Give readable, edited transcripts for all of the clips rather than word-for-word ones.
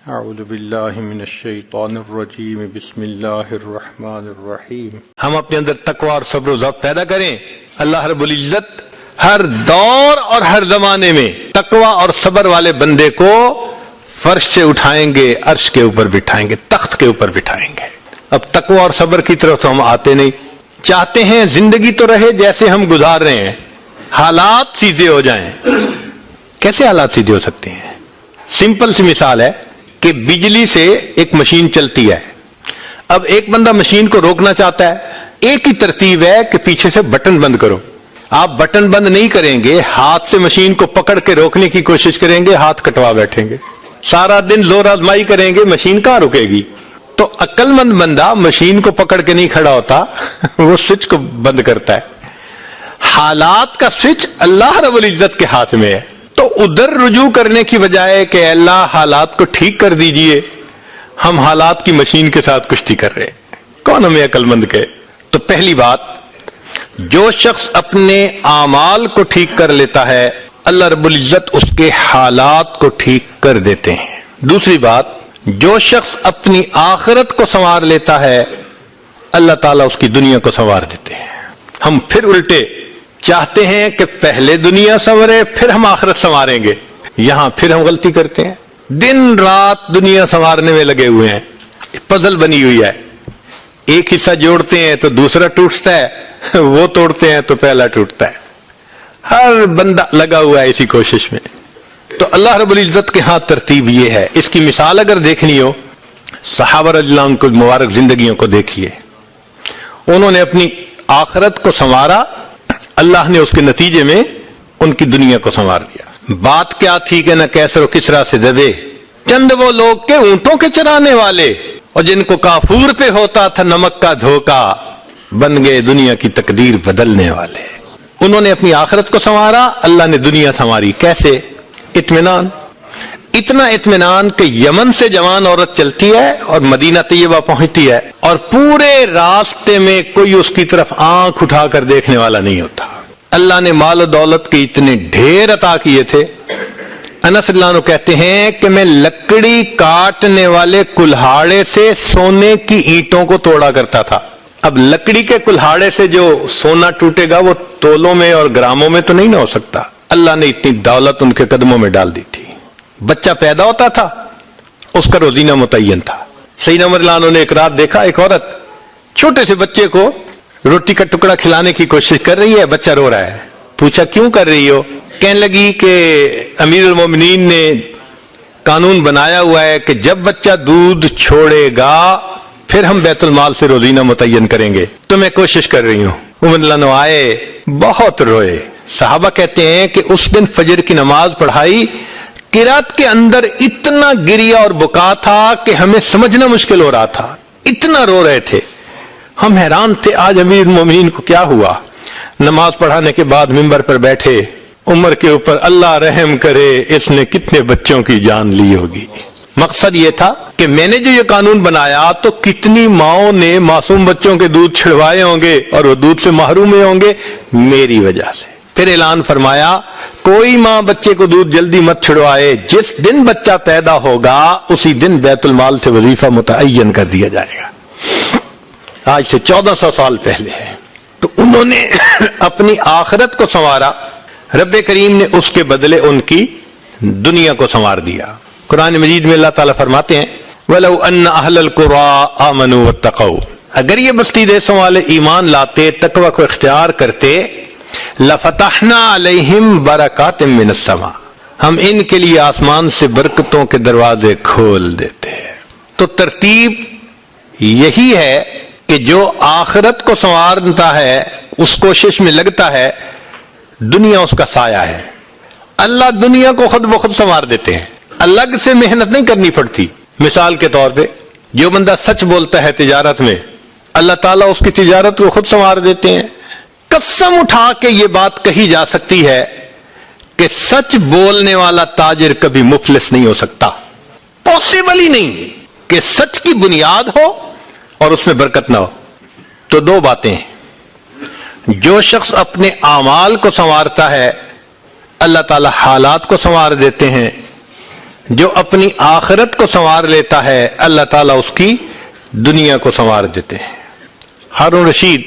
اعوذ باللہ من الشیطان الرجیم بسم اللہ الرحمن الرحیم۔ ہم اپنے اندر تقوی اور صبر و ضبط پیدا کریں، اللہ رب العزت ہر دور اور ہر زمانے میں تقوی اور صبر والے بندے کو فرش سے اٹھائیں گے، عرش کے اوپر بٹھائیں گے، تخت کے اوپر بٹھائیں گے۔ اب تقوی اور صبر کی طرف تو ہم آتے نہیں، چاہتے ہیں زندگی تو رہے جیسے ہم گزار رہے ہیں، حالات سیدھے ہو جائیں۔ کیسے حالات سیدھے ہو سکتے ہیں؟ سمپل سی مثال ہے کہ بجلی سے ایک مشین چلتی ہے، اب ایک بندہ مشین کو روکنا چاہتا ہے، ایک ہی ترتیب ہے کہ پیچھے سے بٹن بند کرو۔ آپ بٹن بند نہیں کریں گے، ہاتھ سے مشین کو پکڑ کے روکنے کی کوشش کریں گے، ہاتھ کٹوا بیٹھیں گے، سارا دن زور آزمائی کریں گے، مشین کہاں رکے گی؟ تو عقل مند بندہ مشین کو پکڑ کے نہیں کھڑا ہوتا، وہ سوئچ کو بند کرتا ہے۔ حالات کا سوئچ اللہ رب العزت کے ہاتھ میں ہے، تو ادھر رجوع کرنے کی بجائے کہ اللہ حالات کو ٹھیک کر دیجئے، ہم حالات کی مشین کے ساتھ کشتی کر رہے ہیں۔ کون ہمیں عقل مند کہے؟ تو پہلی بات، جو شخص اپنے اعمال کو ٹھیک کر لیتا ہے اللہ رب العزت اس کے حالات کو ٹھیک کر دیتے ہیں۔ دوسری بات، جو شخص اپنی آخرت کو سنوار لیتا ہے اللہ تعالیٰ اس کی دنیا کو سنوار دیتے ہیں۔ ہم پھر الٹے چاہتے ہیں کہ پہلے دنیا سنورے پھر ہم آخرت سنواریں گے، یہاں پھر ہم غلطی کرتے ہیں، دن رات دنیا سنوارنے میں لگے ہوئے ہیں، پزل بنی ہوئی ہے، ایک حصہ جوڑتے ہیں تو دوسرا ٹوٹتا ہے، وہ توڑتے ہیں تو پہلا ٹوٹتا ہے، ہر بندہ لگا ہوا ہے اسی کوشش میں۔ تو اللہ رب العزت کے ہاں ترتیب یہ ہے۔ اس کی مثال اگر دیکھنی ہو، صحابہ رضی اللہ عنہ کی مبارک زندگیوں کو دیکھیے، انہوں نے اپنی آخرت کو سنوارا، اللہ نے اس کے نتیجے میں ان کی دنیا کو سنوار دیا۔ بات کیا تھی کہ نہ کیسر و کسرا سے دبے چند وہ لوگ کے اونٹوں کے چرانے والے، اور جن کو کافور پہ ہوتا تھا نمک کا دھوکا، بن گئے دنیا کی تقدیر بدلنے والے۔ انہوں نے اپنی آخرت کو سنوارا، اللہ نے دنیا سنواری۔ کیسے؟ اطمینان، اتنا اطمینان کہ یمن سے جوان عورت چلتی ہے اور مدینہ طیبہ پہنچتی ہے اور پورے راستے میں کوئی اس کی طرف آنکھ اٹھا کر دیکھنے والا نہیں ہوتا۔ اللہ نے مال و دولت کے اتنے ڈھیر عطا کیے تھے، انس اللہ عنہ کہتے ہیں کہ میں لکڑی کاٹنے والے کلہاڑے سے سونے کی اینٹوں کو توڑا کرتا تھا۔ اب لکڑی کے کلہاڑے سے جو سونا ٹوٹے گا وہ تولوں میں اور گراموں میں تو نہیں نہ ہو سکتا۔ اللہ نے اتنی دولت ان کے قدموں میں ڈال دی تھی۔ بچہ پیدا ہوتا تھا، اس کا روزینہ متعین تھا۔ سیدنا عمر رضی اللہ عنہ نے ایک رات دیکھا، ایک عورت چھوٹے سے بچے کو روٹی کا ٹکڑا کھلانے کی کوشش کر رہی ہے، بچہ رو رہا ہے۔ پوچھا کیوں کر رہی ہو؟ کہنے لگی کہ امیر المومنین نے قانون بنایا ہوا ہے کہ جب بچہ دودھ چھوڑے گا پھر ہم بیت المال سے روزینہ متعین کریں گے، تو میں کوشش کر رہی ہوں۔ عمر رضی اللہ عنہ آئے، بہت روئے۔ صحابہ کہتے ہیں کہ اس دن فجر کی نماز پڑھائی، قرات کے اندر اتنا گریا اور بکا تھا کہ ہمیں سمجھنا مشکل ہو رہا تھا، اتنا رو رہے تھے۔ ہم حیران تھے آج امیر المومنین کو کیا ہوا۔ نماز پڑھانے کے بعد ممبر پر بیٹھے، عمر کے اوپر اللہ رحم کرے اس نے کتنے بچوں کی جان لی ہوگی۔ مقصد یہ تھا کہ میں نے جو یہ قانون بنایا تو کتنی ماؤں نے معصوم بچوں کے دودھ چھڑوائے ہوں گے اور وہ دودھ سے محروم ہوئے ہوں گے میری وجہ سے۔ پھر اعلان فرمایا کوئی ماں بچے کو دودھ جلدی مت چھڑوائے، جس دن بچہ پیدا ہوگا اسی دن بیت المال سے وظیفہ متعین کر دیا جائے گا۔ آج سے 1400 سال پہلے ہے۔ تو انہوں نے اپنی آخرت کو سنوارا، رب کریم نے اس کے بدلے ان کی دنیا کو سنوار دیا۔ قرآن مجید میں اللہ تعالیٰ فرماتے ہیں وَلَوْ أَنَّ أَهْلَ الْقُرَىٰ آمَنُوا وَاتَّقَوْا، اگر یہ بستی دیسوں والے ایمان لاتے، تقوی کو اختیار کرتے، لَفَتَحْنَا عَلَيْهِمْ بَرَكَاتٍ مِّنَ السَّمَاءِ، ہم ان کے لیے آسمان سے برکتوں کے دروازے کھول دیتے ہیں۔ تو ترتیب یہی ہے کہ جو آخرت کو سنوارتا ہے، اس کوشش میں لگتا ہے، دنیا اس کا سایہ ہے۔ اللہ دنیا کو خود بخود سنوار دیتے ہیں، الگ سے محنت نہیں کرنی پڑتی۔ مثال کے طور پہ جو بندہ سچ بولتا ہے تجارت میں، اللہ تعالیٰ اس کی تجارت کو خود سنوار دیتے ہیں۔ قسم اٹھا کے یہ بات کہی جا سکتی ہے کہ سچ بولنے والا تاجر کبھی مفلس نہیں ہو سکتا، پاسبل ہی نہیں کہ سچ کی بنیاد ہو اور اس میں برکت نہ ہو۔ تو دو باتیں ہیں، جو شخص اپنے اعمال کو سنوارتا ہے اللہ تعالی حالات کو سنوار دیتے ہیں، جو اپنی آخرت کو سنوار لیتا ہے اللہ تعالیٰ اس کی دنیا کو سنوار دیتے ہیں۔ ہارون رشید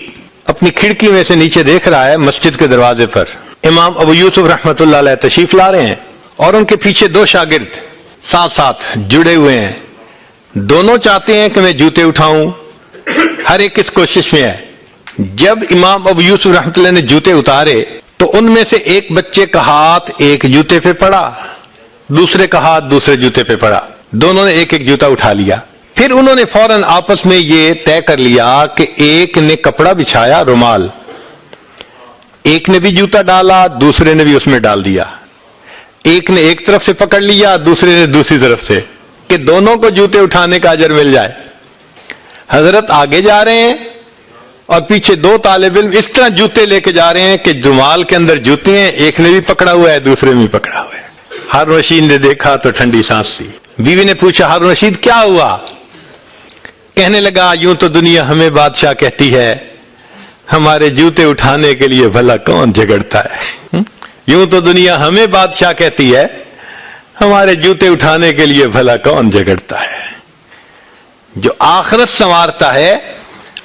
اپنی کھڑکی میں سے نیچے دیکھ رہا ہے، مسجد کے دروازے پر امام ابو یوسف رحمۃ اللہ علیہ تشریف لا رہے ہیں اور ان کے پیچھے دو شاگرد ساتھ ساتھ جڑے ہوئے ہیں۔ دونوں چاہتے ہیں کہ میں جوتے اٹھاؤں، ہر ایک اس کوشش میں ہے۔ جب امام ابو یوسف رحمۃ اللہ نے جوتے اتارے تو ان میں سے ایک بچے کا ہاتھ ایک جوتے پہ پڑا، دوسرے کا ہاتھ دوسرے جوتے پہ پڑا، دونوں نے ایک ایک جوتا اٹھا لیا۔ پھر انہوں نے فوراً آپس میں یہ طے کر لیا کہ ایک نے کپڑا بچھایا، رومال، ایک نے بھی جوتا ڈالا، دوسرے نے بھی اس میں ڈال دیا، ایک نے ایک طرف سے پکڑ لیا، دوسرے نے دوسری طرف سے، کہ دونوں کو جوتے اٹھانے کا اجر مل جائے۔ حضرت آگے جا رہے ہیں اور پیچھے دو طالب علم اس طرح جوتے لے کے جا رہے ہیں کہ رومال کے اندر جوتے ہیں، ایک نے بھی پکڑا ہوا ہے دوسرے نے بھی پکڑا ہوا ہے۔ ہارون رشید نے دیکھا تو ٹھنڈی سانس لی۔ بیوی نے پوچھا ہارون رشید کیا ہوا؟ کہنے لگا یوں تو دنیا ہمیں بادشاہ کہتی ہے، ہمارے جوتے اٹھانے کے لیے بھلا کون جھگڑتا ہے؟ یوں تو دنیا ہمیں بادشاہ کہتی ہے، ہمارے جوتے اٹھانے کے لیے بھلا کون جھگڑتا ہے۔ جو آخرت سنوارتا ہے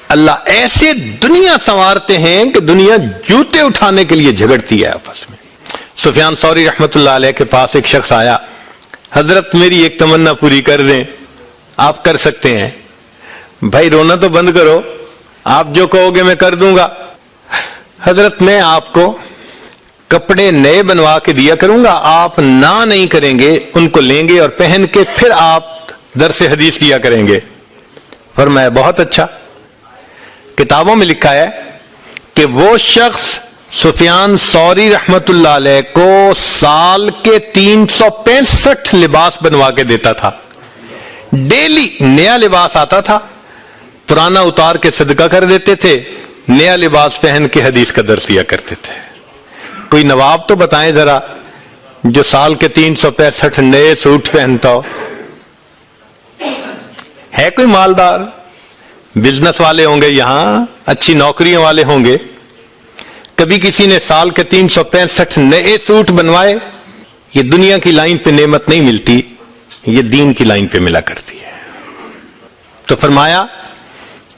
اللہ ایسے دنیا سنوارتے ہیں کہ دنیا جوتے اٹھانے کے لیے جھگڑتی ہے آپس میں۔ سفیان ثوری رحمت اللہ علیہ کے پاس ایک شخص آیا، حضرت میری ایک تمنا پوری کر دیں۔ آپ کر سکتے ہیں، بھائی رونا تو بند کرو، آپ جو کہو گے میں کر دوں گا۔ حضرت میں آپ کو کپڑے نئے بنوا کے دیا کروں گا، آپ نہ نہیں کریں گے، ان کو لیں گے اور پہن کے پھر آپ درس حدیث کیا کریں گے۔ فرمایا بہت اچھا۔ کتابوں میں لکھا ہے کہ وہ شخص سفیان ثوری رحمت اللہ علیہ کو سال کے 365 لباس بنوا کے دیتا تھا، ڈیلی نیا لباس آتا تھا، پرانا اتار کے صدقہ کر دیتے تھے، نیا لباس پہن کے حدیث کا درس دیا کرتے تھے۔ کوئی نواب تو بتائیں ذرا جو سال کے 365 نئے سوٹ پہنتا ہو؟ ہے کوئی مالدار؟ بزنس والے ہوں گے یہاں، اچھی نوکریوں والے ہوں گے، کبھی کسی نے سال کے 365 نئے سوٹ بنوائے؟ یہ دنیا کی لائن پہ نعمت نہیں ملتی، یہ دین کی لائن پہ ملا کرتی ہے۔ تو فرمایا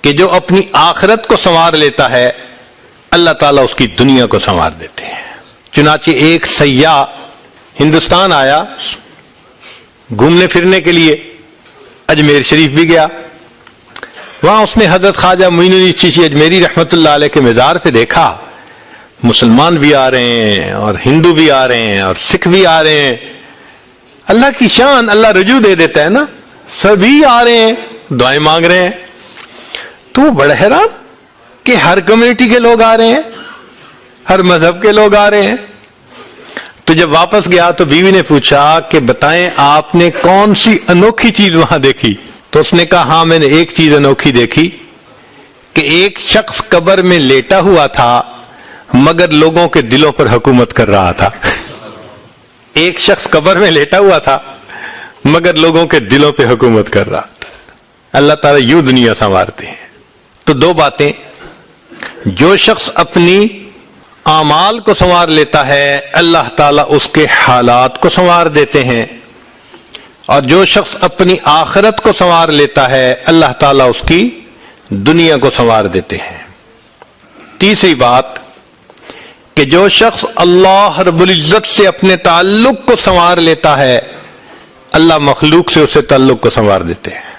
کہ جو اپنی آخرت کو سنوار لیتا ہے اللہ تعالیٰ اس کی دنیا کو سنوار دیتے ہیں۔ چنانچہ ایک سیاح ہندوستان آیا گھومنے پھرنے کے لیے، اجمیر شریف بھی گیا، وہاں اس نے حضرت خواجہ معین الدین چشتی اجمیری رحمت اللہ علیہ کے مزار پہ دیکھا مسلمان بھی آ رہے ہیں اور ہندو بھی آ رہے ہیں اور سکھ بھی آ رہے ہیں۔ اللہ کی شان، اللہ رجوع دے دیتا ہے نا، سبھی آ رہے ہیں، دعائیں مانگ رہے ہیں۔ تو وہ بڑا حیران کہ ہر کمیونٹی کے لوگ آ رہے ہیں، ہر مذہب کے لوگ آ رہے ہیں۔ تو جب واپس گیا تو بیوی نے پوچھا کہ بتائیں آپ نے کون سی انوکھی چیز وہاں دیکھی؟ تو اس نے کہا ہاں میں نے ایک چیز انوکھی دیکھی کہ ایک شخص قبر میں لیٹا ہوا تھا مگر لوگوں کے دلوں پر حکومت کر رہا تھا۔ ایک شخص قبر میں لیٹا ہوا تھا مگر لوگوں کے دلوں پہ حکومت کر رہا تھا۔ اللہ تعالیٰ یوں دنیا سنوارتے ہیں۔ تو دو باتیں، جو شخص اپنی اعمال کو سنوار لیتا ہے اللہ تعالیٰ اس کے حالات کو سنوار دیتے ہیں، اور جو شخص اپنی آخرت کو سنوار لیتا ہے اللہ تعالیٰ اس کی دنیا کو سنوار دیتے ہیں۔ تیسری بات کہ جو شخص اللہ رب العزت سے اپنے تعلق کو سنوار لیتا ہے اللہ مخلوق سے اسے تعلق کو سنوار دیتے ہیں۔